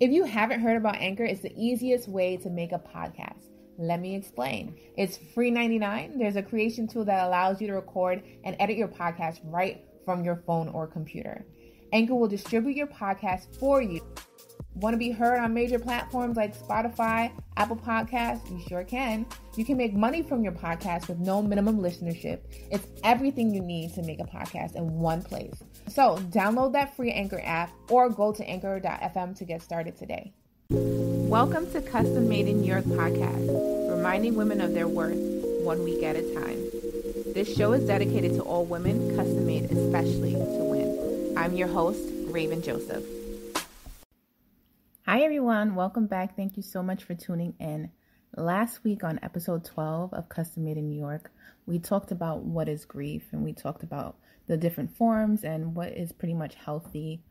If you haven't heard about Anchor, it's the easiest way to make a podcast. Let me explain. It's free 99. There's a creation tool that allows you to record and edit your podcast right from your phone or computer. Anchor will distribute your podcast for you. Want to be heard on major platforms like Spotify, Apple Podcasts? You sure can. You can make money from your podcast with no minimum listenership. It's everything you need to make a podcast in one place. So download that free Anchor app or go to anchor.fm to get started today. Welcome to Custom Made in New York podcast, reminding women of their worth 1 week at a time. This show is dedicated to all women, custom made especially to win. I'm your host, Raven Joseph. Hi everyone, welcome back. Thank you so much for tuning in. Last week on episode 12 of Custom Made in New York, we talked about what is grief, and we talked about the different forms and what is pretty much healthy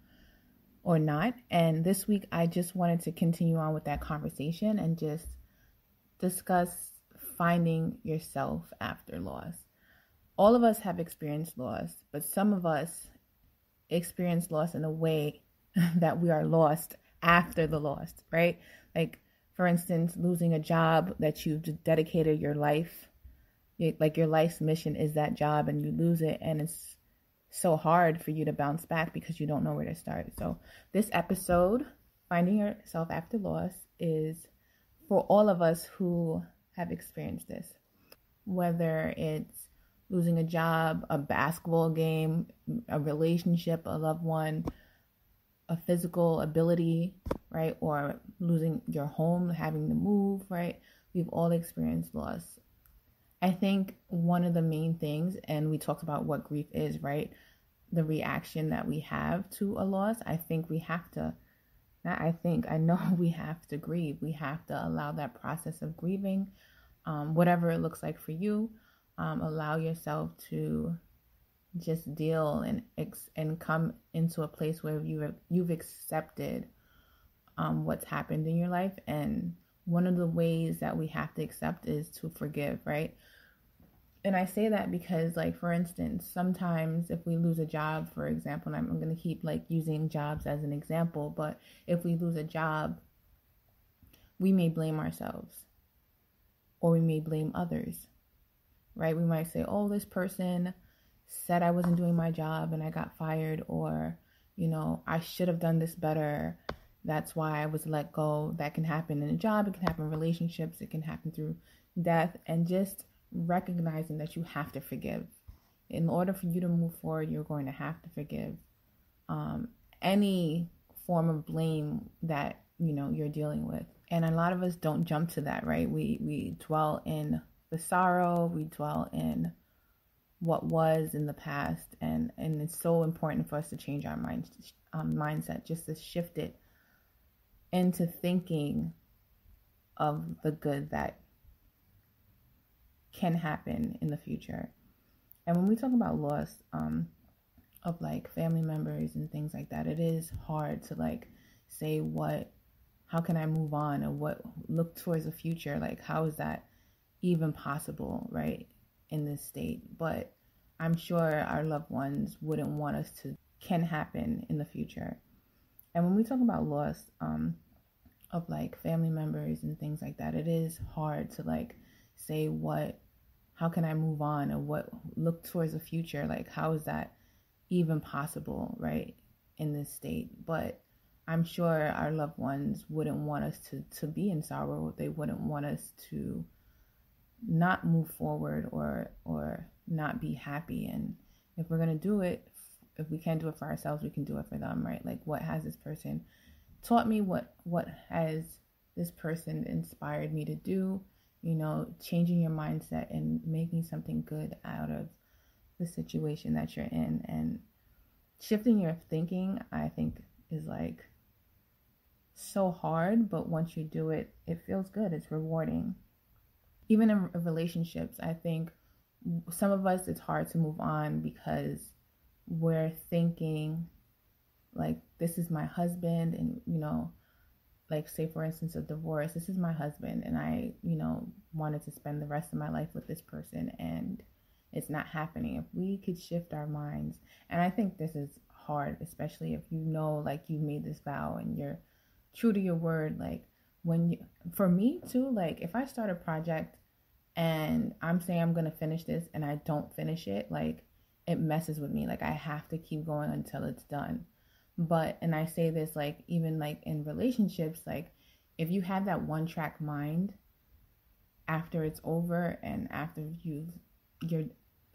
or not. And this week I just wanted to continue on with that conversation and just discuss finding yourself after loss. All of us have experienced loss, but some of us experience loss in a way that we are lost after the loss, right? Like, for instance, losing a job that you've dedicated your life, like your life's mission is that job, and you lose it, and it's so hard for you to bounce back because you don't know where to start. So this episode, Finding Yourself After Loss, is for all of us who have experienced this, whether it's losing a job, a basketball game, a relationship, a loved one, a physical ability, right? Or losing your home, having to move, right? We've all experienced loss. I think one of the main things, and we talked about what grief is, right? The reaction that we have to a loss. I think we have to, I know we have to grieve. We have to allow that process of grieving, whatever it looks like for you. Allow yourself to just deal and come into a place where you've accepted what's happened in your life. And one of the ways that we have to accept is to forgive, right? And I say that because, like, for instance, sometimes if we lose a job, for example, and I'm going to keep like using jobs as an example, but if we lose a job, we may blame ourselves or we may blame others, right? We might say, oh, this person said I wasn't doing my job and I got fired, or, you know, I should have done this better. That's why I was let go. That can happen in a job. It can happen in relationships. It can happen through death. And just recognizing that you have to forgive. In order for you to move forward, you're going to have to forgive any form of blame that, you know, you're dealing with. And a lot of us don't jump to that, right? We dwell in the sorrow. We dwell in what was in the past, and it's so important for us to change our mindset, just to shift it into thinking of the good that can happen in the future. And when we talk about loss of like family members and things like that, it is hard to like say how can I move on, or look towards the future, like how is that even possible, right, in this state? But I'm sure our loved ones wouldn't want us to can happen in the future. And when we talk about loss of like family members and things like that, it is hard to like say how can I move on, or look towards the future, like how is that even possible, right, in this state? But I'm sure our loved ones wouldn't want us to be in sorrow. They wouldn't want us to not move forward or not be happy. And if we're going to do it, if we can't do it for ourselves, we can do it for them, right? Like, what has this person taught me? What has this person inspired me to do? You know, changing your mindset and making something good out of the situation that you're in, and shifting your thinking, I think, is like so hard, but once you do it, it feels good. It's rewarding. Even in relationships, I think some of us, it's hard to move on because we're thinking like, this is my husband, and, you know, like, say for instance, a divorce, this is my husband, and I, you know, wanted to spend the rest of my life with this person, and it's not happening. If we could shift our minds, and I think this is hard, especially if you know, like, you made this vow and you're true to your word. Like when you, for me too, like if I start a project and I'm saying I'm gonna finish this and I don't finish it, like it messes with me. Like I have to keep going until it's done. But and I say this like even like in relationships, like if you have that one track mind after it's over and after you're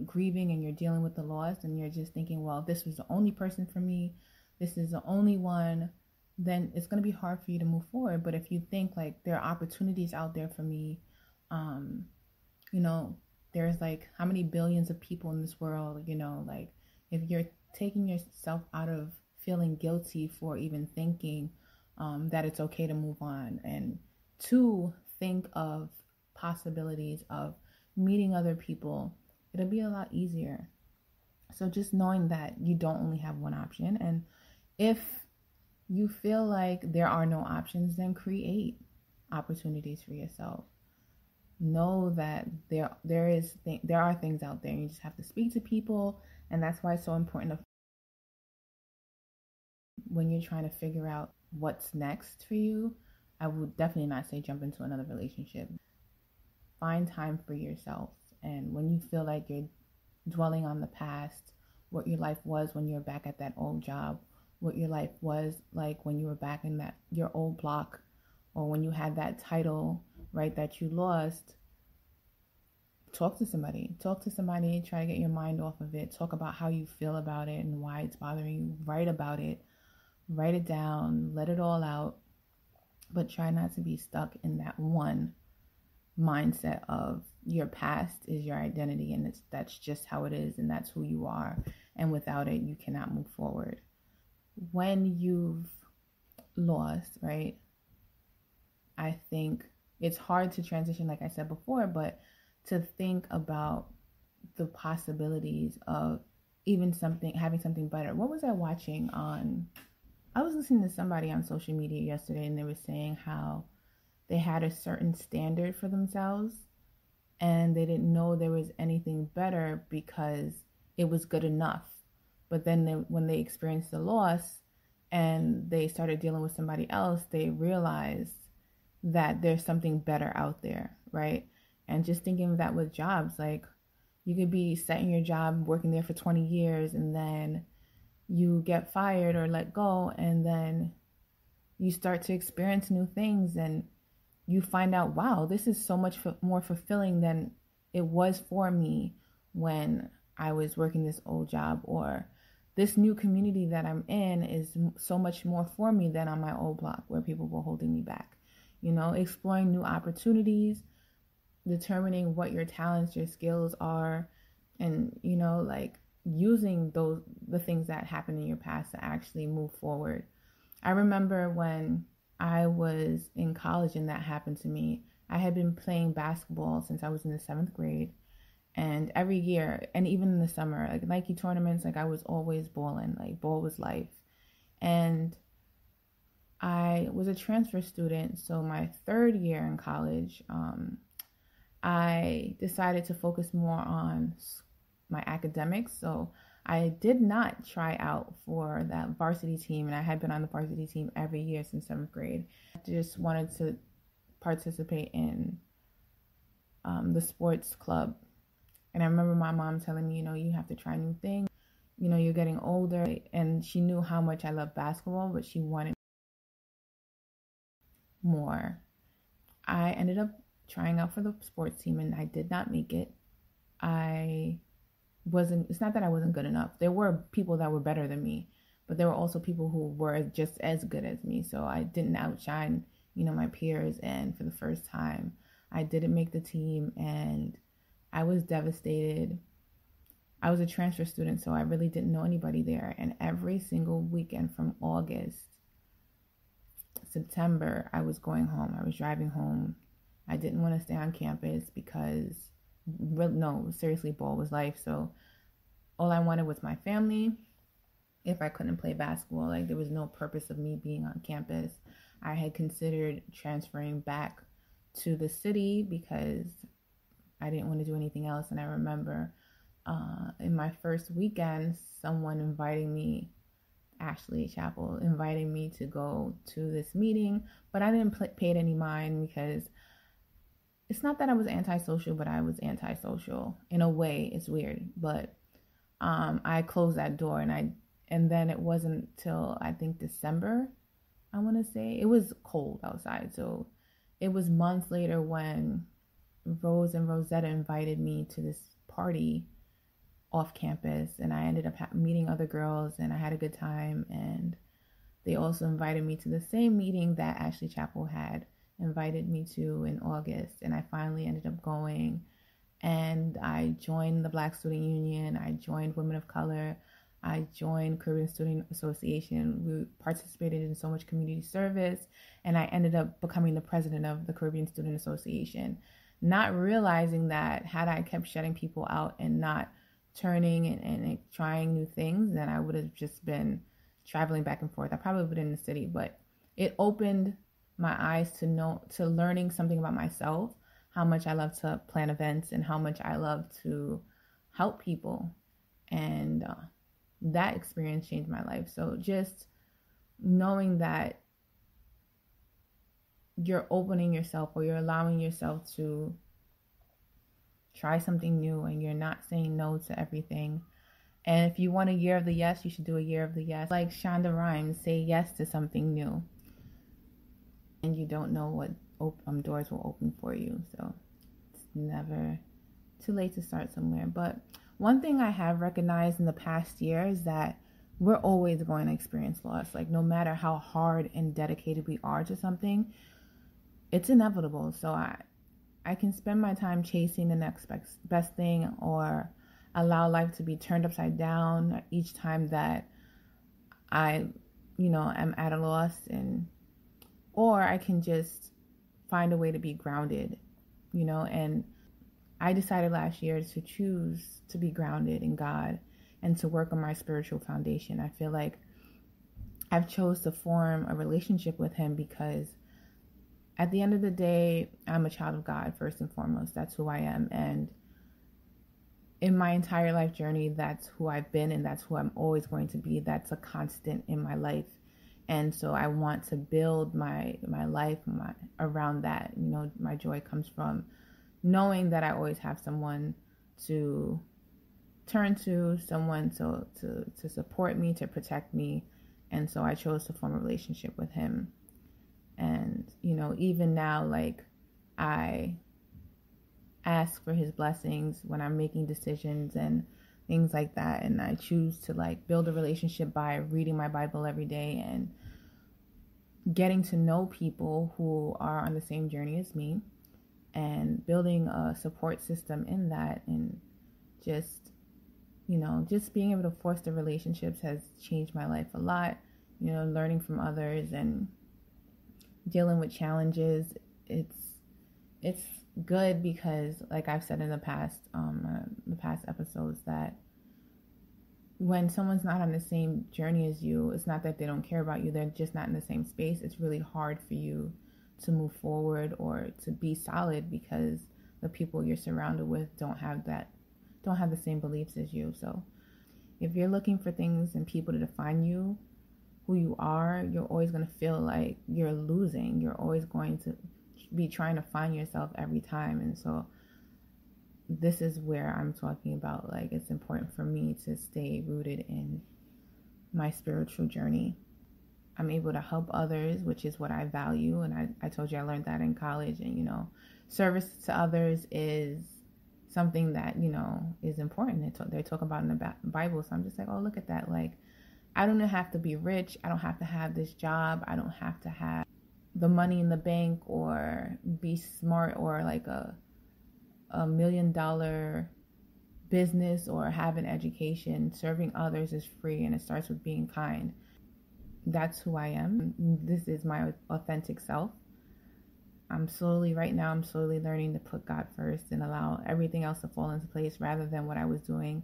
grieving and you're dealing with the loss and you're just thinking, well, this was the only person for me, this is the only one, then it's going to be hard for you to move forward. But if you think like there are opportunities out there for me, um you know, there's like how many billions of people in this world, you know, like if you're taking yourself out of feeling guilty for even thinking that it's okay to move on and to think of possibilities of meeting other people, it'll be a lot easier. So just knowing that you don't only have one option, and if you feel like there are no options, then create opportunities for yourself. Know that there are things out there. You just have to speak to people, and that's why it's so important when you're trying to figure out what's next for you. I would definitely not say jump into another relationship. Find time for yourself, and when you feel like you're dwelling on the past, what your life was when you're back at that old job, what your life was like when you were back in that your old block, or when you had that title, right, that you lost. Talk to somebody, try to get your mind off of it. Talk about how you feel about it and why it's bothering you. Write about it, write it down, let it all out, but try not to be stuck in that one mindset of your past is your identity and that's just how it is and that's who you are, and without it you cannot move forward. When you've lost, right, I think it's hard to transition, like I said before, but to think about the possibilities of even having something better. What was I watching on? I was listening to somebody on social media yesterday, and they were saying how they had a certain standard for themselves, and they didn't know there was anything better because it was good enough. But then when they experienced the loss and they started dealing with somebody else, they realized that there's something better out there, right? And just thinking of that with jobs, like you could be set in your job, working there for 20 years, and then you get fired or let go, and then you start to experience new things, and you find out, wow, this is so much more fulfilling than it was for me when I was working this old job, or this new community that I'm in is so much more for me than on my old block where people were holding me back. You know, exploring new opportunities, determining what your talents, your skills are, and, you know, like using the things that happened in your past to actually move forward. I remember when I was in college and that happened to me. I had been playing basketball since I was in the 7th grade, and every year, and even in the summer, like Nike tournaments, like I was always balling, like ball was life. And I was a transfer student, so my 3rd year in college, I decided to focus more on my academics. So I did not try out for that varsity team, and I had been on the varsity team every year since 7th grade. I just wanted to participate in the sports club. And I remember my mom telling me, you know, you have to try new things. You know, you're getting older. And she knew how much I love basketball, but she wanted more. I ended up trying out for the sports team, and I did not make it. It's not that I wasn't good enough. There were people that were better than me, but there were also people who were just as good as me. So I didn't outshine, you know, my peers. And for the first time, I didn't make the team, and I was devastated. I was a transfer student, so I really didn't know anybody there. And every single weekend from August, September, I was going home. I was driving home. I didn't want to stay on campus because, no, seriously, ball was life. So all I wanted was my family. If I couldn't play basketball, like there was no purpose of me being on campus. I had considered transferring back to the city because I didn't want to do anything else. And I remember in my first weekend, someone inviting me Ashley Chapel invited me to go to this meeting, but I didn't pay it any mind because it's not that I was antisocial, but I was antisocial in a way. It's weird, but I closed that door, and then it wasn't till I think December, I want to say. It was cold outside, so it was months later when Rose and Rosetta invited me to this party off campus, and I ended up meeting other girls, and I had a good time. And they also invited me to the same meeting that Ashley Chapel had invited me to in August, and I finally ended up going. And I joined the Black Student Union, I joined Women of Color, I joined Caribbean Student Association. We participated in so much community service, and I ended up becoming the president of the Caribbean Student Association, not realizing that had I kept shutting people out and not turning and trying new things, then I would have just been traveling back and forth. I probably would have been in the city, but it opened my eyes to learning something about myself, how much I love to plan events and how much I love to help people. And that experience changed my life. So just knowing that you're opening yourself, or you're allowing yourself to try something new, and you're not saying no to everything. And if you want a year of the yes, you should do a year of the yes. Like Shonda Rhimes, say yes to something new. And you don't know what doors will open for you. So it's never too late to start somewhere. But one thing I have recognized in the past year is that we're always going to experience loss. Like no matter how hard and dedicated we are to something, it's inevitable. So I can spend my time chasing the next best thing, or allow life to be turned upside down each time that I, am at a loss, or I can just find a way to be grounded, and I decided last year to choose to be grounded in God and to work on my spiritual foundation. I feel like I've chose to form a relationship with Him because at the end of the day, I'm a child of God first and foremost. That's who I am. And in my entire life journey, that's who I've been, and that's who I'm always going to be. That's a constant in my life. And so I want to build my life around that. My joy comes from knowing that I always have someone to turn to, someone to support me, to protect me. And so I chose to form a relationship with Him. And, even now, like, I ask for His blessings when I'm making decisions and things like that. And I choose to build a relationship by reading my Bible every day and getting to know people who are on the same journey as me, and building a support system in that. And just being able to foster relationships has changed my life a lot. Learning from others and dealing with challenges. It's good because, like I've said in the past episodes, that when someone's not on the same journey as you, it's not that they don't care about you, they're just not in the same space. It's really hard for you to move forward or to be solid because the people you're surrounded with don't have the same beliefs as you. So if you're looking for things and people to define you, who you are, you're always going to feel like you're losing. You're always going to be trying to find yourself every time. And so this is where I'm talking about, it's important for me to stay rooted in my spiritual journey. I'm able to help others, which is what I value. And I told you I learned that in college. And, service to others is something that, is important. They talk about in the Bible. So I'm just like, oh, look at that. I don't have to be rich. I don't have to have this job. I don't have to have the money in the bank or be smart or a $1 million business or have an education. Serving others is free, and it starts with being kind. That's who I am. This is my authentic self. I'm slowly learning to put God first and allow everything else to fall into place, rather than what I was doing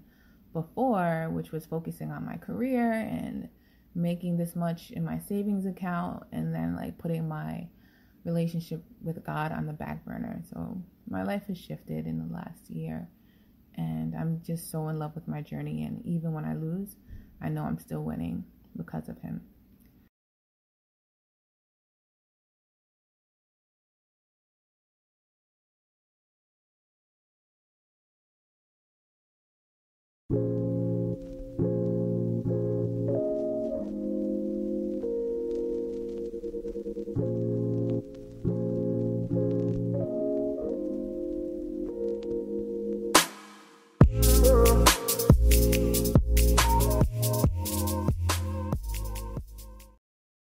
before, which was focusing on my career and making this much in my savings account, and then putting my relationship with God on the back burner. So my life has shifted in the last year, and I'm just so in love with my journey. And even when I lose, I know I'm still winning. because of him.